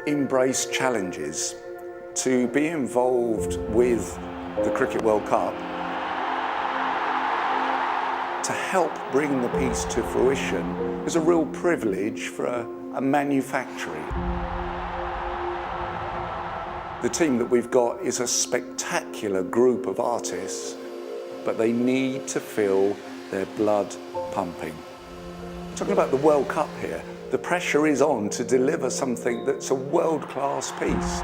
embrace challenges. To be involved with the Cricket World Cup, to help bring the piece to fruition, is a real privilege for a manufacturer. The team that we've got is a spectacular group of artists, but they need to feel their blood pumping. Talking about the World Cup here, the pressure is on to deliver something that's a world-class piece.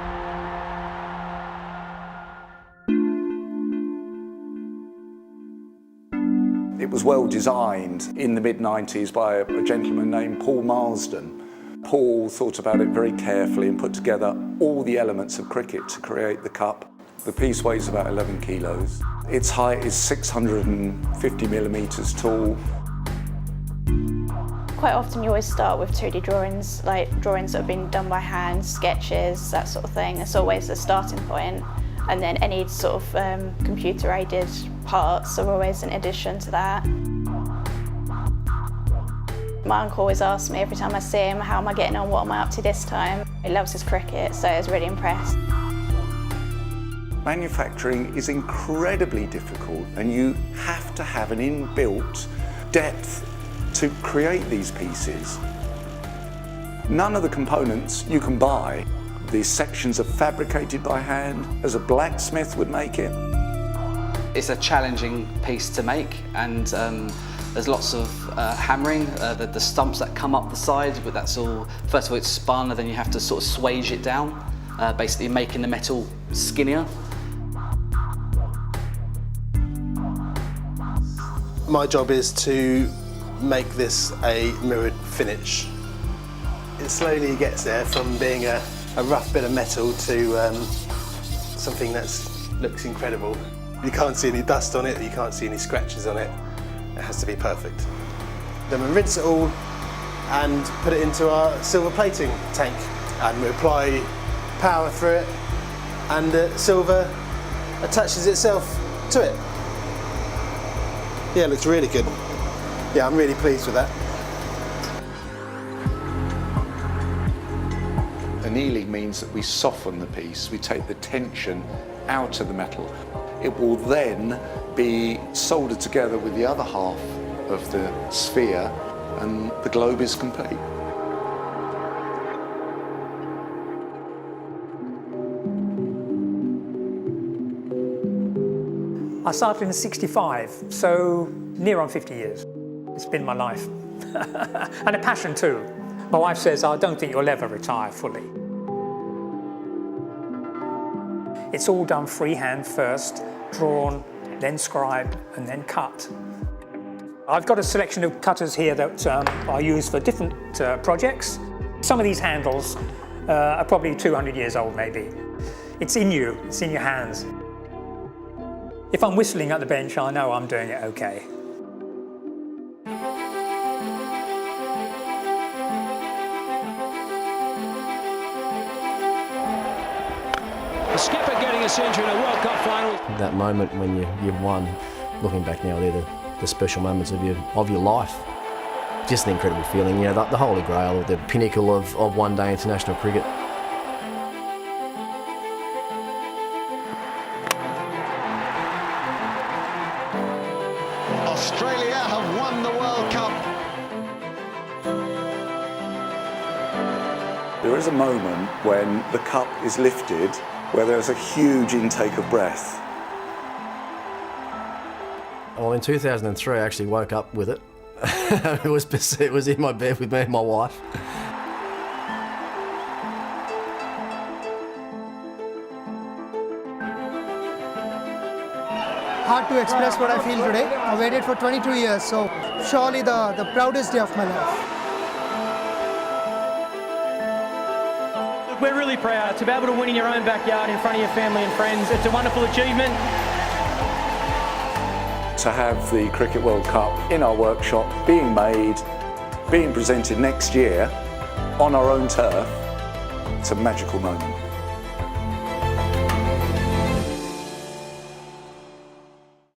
It was well designed in the mid-90s by a gentleman named Paul Marsden. Paul thought about it very carefully and put together all the elements of cricket to create the cup. The piece weighs about 11 kilos. Its height is 650 millimetres tall. Quite often you always start with 2D drawings, like drawings that have been done by hand, sketches, that sort of thing. It's always the starting point. And then any sort of computer-aided parts are always an addition to that. My uncle always asks me every time I see him, how am I getting on, what am I up to this time? He loves his cricket, so I was really impressed. Manufacturing is incredibly difficult, and you have to have an inbuilt depth to create these pieces. None of the components you can buy. These sections are fabricated by hand, as a blacksmith would make it. It's a challenging piece to make, and there's lots of hammering. The stumps that come up the side, but that's all, first of all it's spun, and then you have to sort of swage it down, basically making the metal skinnier. My job is to make this a mirrored finish. It slowly gets there from being a rough bit of metal to something that looks incredible. You can't see any dust on it, you can't see any scratches on it. It has to be perfect. Then we rinse it all and put it into our silver plating tank, and we apply power through it, and the silver attaches itself to it. Yeah, it looks really good. Yeah, I'm really pleased with that. Annealing means that we soften the piece, we take the tension out of the metal. It will then be soldered together with the other half of the sphere, and the globe is complete. I started in '65, so near on 50 years. It's been my life. And a passion too. My wife says, I don't think you'll ever retire fully. It's all done freehand first, drawn, then scribed, and then cut. I've got a selection of cutters here that I use for different projects. Some of these handles are probably 200 years old, maybe. It's in you, it's in your hands. If I'm whistling at the bench, I know I'm doing it okay. The skipper getting a century in a World Cup final. That moment when you've won, looking back now, they're the special moments of your life. Just an incredible feeling, you know, the holy grail, the pinnacle of one-day international cricket. Australia have won the World Cup. There is a moment when the cup is lifted, where there's a huge intake of breath. Well, in 2003, I actually woke up with it. It was in my bed with me and my wife. Hard to express what I feel today. I waited for 22 years, so surely the proudest day of my life. We're really proud to be able to win in your own backyard in front of your family and friends. It's a wonderful achievement. To have the Cricket World Cup in our workshop, being made, being presented next year on our own turf, it's a magical moment.